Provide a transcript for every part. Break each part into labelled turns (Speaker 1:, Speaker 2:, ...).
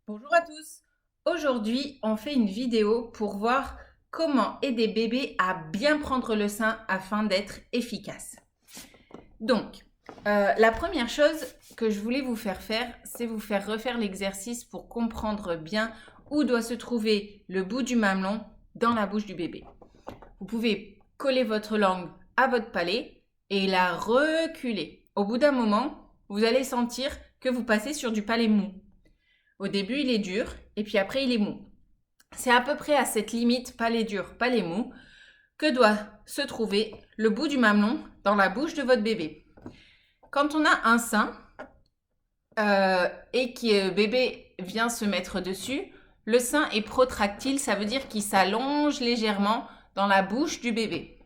Speaker 1: Bonjour à tous. Aujourd'hui, on fait une vidéo pour voir comment aider bébé à bien prendre le sein afin d'être efficace. Donc, la première chose que je voulais vous faire faire, c'est vous faire refaire l'exercice pour comprendre bien où doit se trouver le bout du mamelon dans la bouche du bébé. Vous pouvez coller votre langue à votre palais et la reculer. Au bout d'un moment, vous allez sentir que vous passez sur du palais mou. Au début, il est dur et puis après, il est mou. C'est à peu près à cette limite, palais dur, palais mou, que doit se trouver le bout du mamelon dans la bouche de votre bébé. Quand on a un sein et que bébé vient se mettre dessus, le sein est protractile, ça veut dire qu'il s'allonge légèrement dans la bouche du bébé.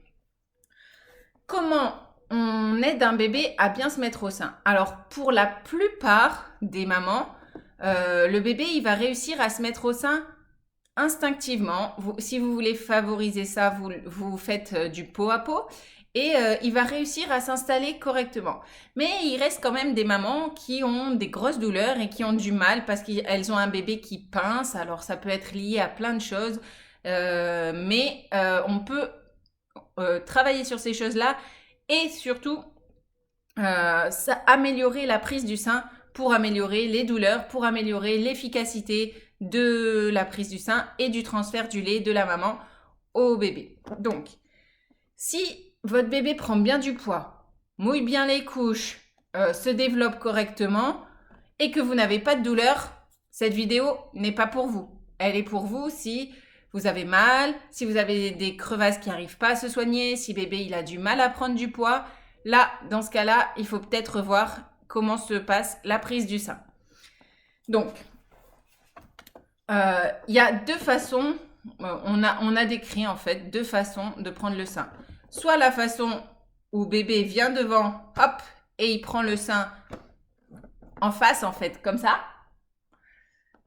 Speaker 1: Comment on aide un bébé à bien se mettre au sein? Alors, pour la plupart des mamans, le bébé, il va réussir à se mettre au sein instinctivement. Si vous voulez favoriser ça, vous faites du pot à pot et il va réussir à s'installer correctement. Mais il reste quand même des mamans qui ont des grosses douleurs et qui ont du mal parce qu'elles ont un bébé qui pince. Alors ça peut être lié à plein de choses, mais on peut travailler sur ces choses-là et surtout améliorer la prise du sein pour améliorer les douleurs, pour améliorer l'efficacité de la prise du sein et du transfert du lait de la maman au bébé. Donc, si votre bébé prend bien du poids, mouille bien les couches, se développe correctement et que vous n'avez pas de douleur, cette vidéo n'est pas pour vous. Elle est pour vous si vous avez mal, si vous avez des crevasses qui n'arrivent pas à se soigner, si bébé il a du mal à prendre du poids. Là, dans ce cas-là, il faut peut-être revoir comment se passe la prise du sein. Donc, il y a deux façons, on a décrit en fait deux façons de prendre le sein. Soit la façon où bébé vient devant, hop, et il prend le sein en face en fait, comme ça.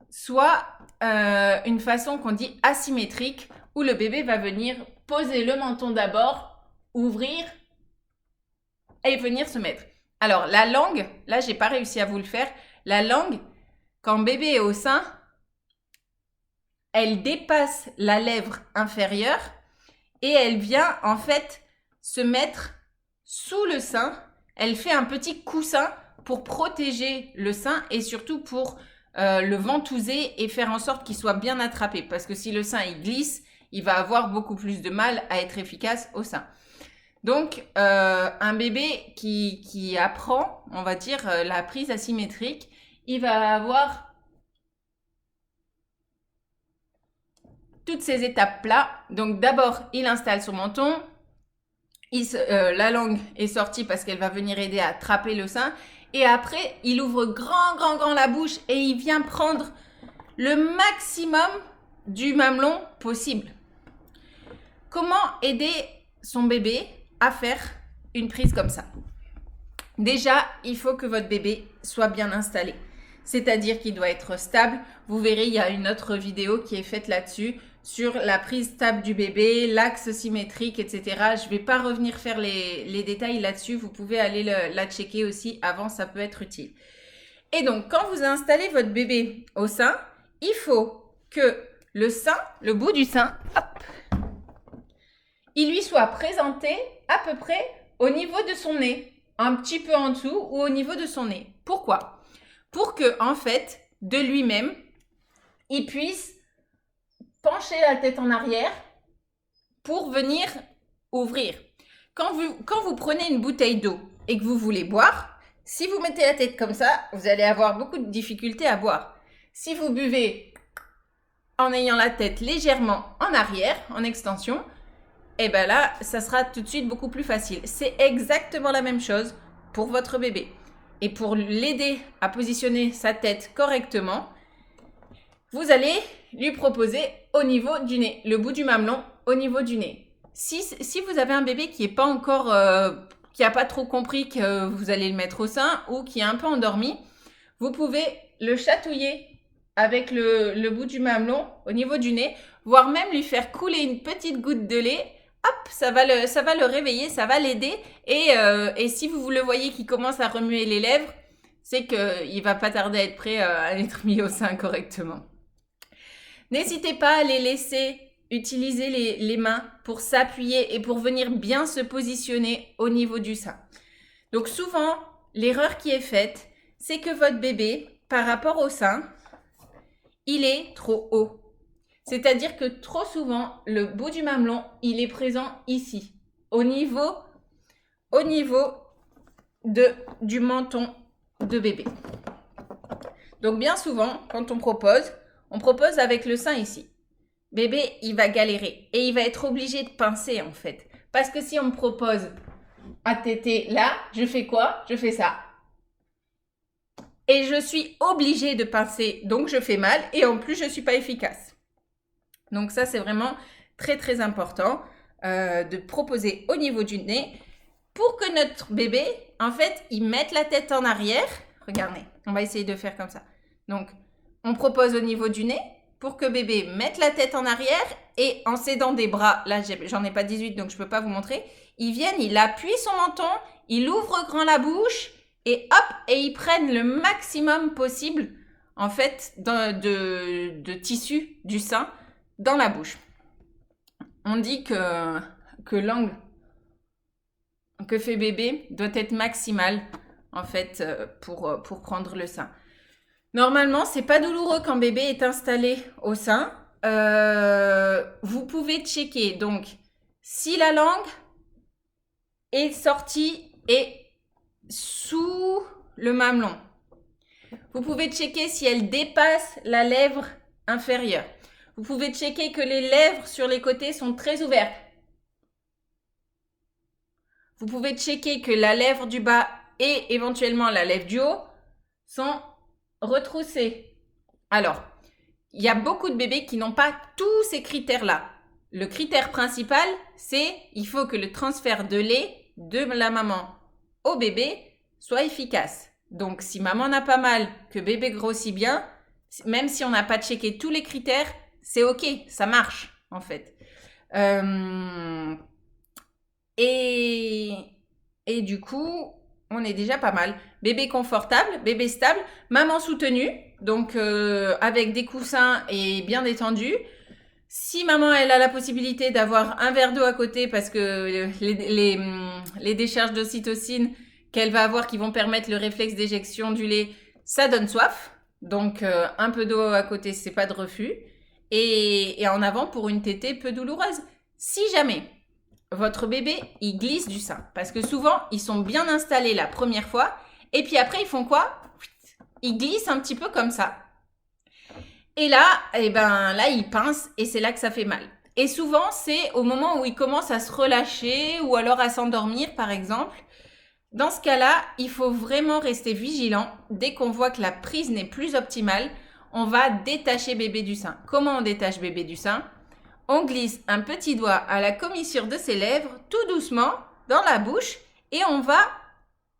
Speaker 1: Soit une façon qu'on dit asymétrique, où le bébé va venir poser le menton d'abord, ouvrir et venir se mettre. Alors, la langue, là, j'ai pas réussi à vous le faire. La langue, quand bébé est au sein, elle dépasse la lèvre inférieure et elle vient en fait se mettre sous le sein. Elle fait un petit coussin pour protéger le sein et surtout pour le ventouser et faire en sorte qu'il soit bien attrapé. Parce que si le sein il glisse, il va avoir beaucoup plus de mal à être efficace au sein. Donc, un bébé qui apprend, on va dire, la prise asymétrique, il va avoir toutes ces étapes-là. Donc, d'abord, il installe son menton. La langue est sortie parce qu'elle va venir aider à attraper le sein. Et après, il ouvre grand la bouche et il vient prendre le maximum du mamelon possible. Comment aider son bébé à faire une prise comme ça? Déjà, il faut que votre bébé soit bien installé. C'est-à-dire qu'il doit être stable. Vous verrez, il y a une autre vidéo qui est faite là-dessus, sur la prise stable du bébé, l'axe symétrique, etc. Je ne vais pas revenir faire les détails là-dessus. Vous pouvez aller la checker aussi avant, ça peut être utile. Et donc, quand vous installez votre bébé au sein, il faut que le sein, le bout du sein, hop, il lui soit présenté à peu près au niveau de son nez. Un petit peu en dessous ou au niveau de son nez. Pourquoi? Pour que, en fait, de lui-même, il puisse pencher la tête en arrière pour venir ouvrir. Quand vous prenez une bouteille d'eau et que vous voulez boire, si vous mettez la tête comme ça, vous allez avoir beaucoup de difficultés à boire. Si vous buvez en ayant la tête légèrement en arrière, en extension, et bien là, ça sera tout de suite beaucoup plus facile. C'est exactement la même chose pour votre bébé. Et pour l'aider à positionner sa tête correctement, vous allez lui proposer au niveau du nez, le bout du mamelon au niveau du nez. Si vous avez un bébé qui n'est pas encore, qui n'a pas trop compris que vous allez le mettre au sein ou qui est un peu endormi, vous pouvez le chatouiller avec le bout du mamelon au niveau du nez, voire même lui faire couler une petite goutte de lait. Hop, ça va le réveiller, ça va l'aider. Et si vous le voyez qui commence à remuer les lèvres, c'est qu'il va pas tarder à être prêt à être mis au sein correctement. N'hésitez pas à les laisser utiliser les mains pour s'appuyer et pour venir bien se positionner au niveau du sein. Donc souvent, l'erreur qui est faite, c'est que votre bébé, par rapport au sein, il est trop haut. C'est-à-dire que trop souvent, le bout du mamelon, il est présent ici, au niveau du menton de bébé. Donc bien souvent, quand on propose avec le sein ici. Bébé, il va galérer et il va être obligé de pincer en fait. Parce que si on me propose à téter là, je fais quoi? Je fais ça. Et je suis obligée de pincer, donc je fais mal et en plus je ne suis pas efficace. Donc ça, c'est vraiment très très important de proposer au niveau du nez pour que notre bébé, en fait, il mette la tête en arrière. Regardez, on va essayer de faire comme ça. Donc, on propose au niveau du nez pour que bébé mette la tête en arrière et en s'aidant des bras, là, j'en ai pas 18, donc je peux pas vous montrer, ils viennent, il appuie son menton, il ouvre grand la bouche et hop, et ils prennent le maximum possible, en fait, de tissu du sein dans la bouche. On dit que l'angle que fait bébé doit être maximal, en fait, pour prendre le sein. Normalement, c'est pas douloureux quand bébé est installé au sein. Vous pouvez checker, donc, si la langue est sortie et sous le mamelon. Vous pouvez checker si elle dépasse la lèvre inférieure. Vous pouvez checker que les lèvres sur les côtés sont très ouvertes. Vous pouvez checker que la lèvre du bas et éventuellement la lèvre du haut sont retroussées. Alors, il y a beaucoup de bébés qui n'ont pas tous ces critères-là. Le critère principal, c'est il faut que le transfert de lait de la maman au bébé soit efficace. Donc, si maman n'a pas mal, que bébé grossit bien, même si on n'a pas checké tous les critères, c'est ok, ça marche en fait. Et du coup, on est déjà pas mal. Bébé confortable, bébé stable, maman soutenue, donc avec des coussins et bien détendu. Si maman elle a la possibilité d'avoir un verre d'eau à côté parce que les décharges d'ocytocine qu'elle va avoir qui vont permettre le réflexe d'éjection du lait, ça donne soif. Donc un peu d'eau à côté, c'est pas de refus. Et en avant pour une tétée peu douloureuse. Si jamais votre bébé, il glisse du sein. Parce que souvent, ils sont bien installés la première fois. Et puis après, ils font quoi? Ils glissent un petit peu comme ça. Et là, là, ils pincent et c'est là que ça fait mal. Et souvent, c'est au moment où ils commencent à se relâcher ou alors à s'endormir, par exemple. Dans ce cas-là, il faut vraiment rester vigilant. Dès qu'on voit que la prise n'est plus optimale, on va détacher bébé du sein. Comment on détache bébé du sein? On glisse un petit doigt à la commissure de ses lèvres, tout doucement, dans la bouche, et on va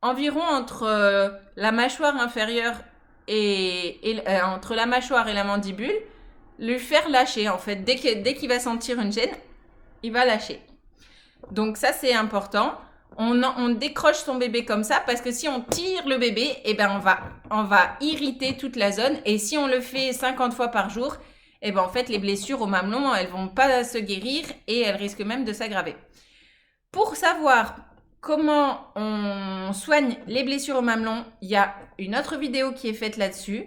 Speaker 1: environ entre la mâchoire inférieure et entre la mâchoire et la mandibule, lui faire lâcher en fait. Dès qu'il va sentir une gêne, il va lâcher. Donc ça c'est important. On décroche son bébé comme ça parce que si on tire le bébé, on va irriter toute la zone. Et si on le fait 50 fois par jour, en fait, les blessures au mamelon, elles vont pas se guérir et elles risquent même de s'aggraver. Pour savoir comment on soigne les blessures au mamelon, il y a une autre vidéo qui est faite là-dessus.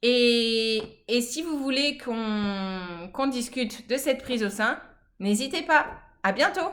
Speaker 1: Et si vous voulez qu'on discute de cette prise au sein, n'hésitez pas. À bientôt!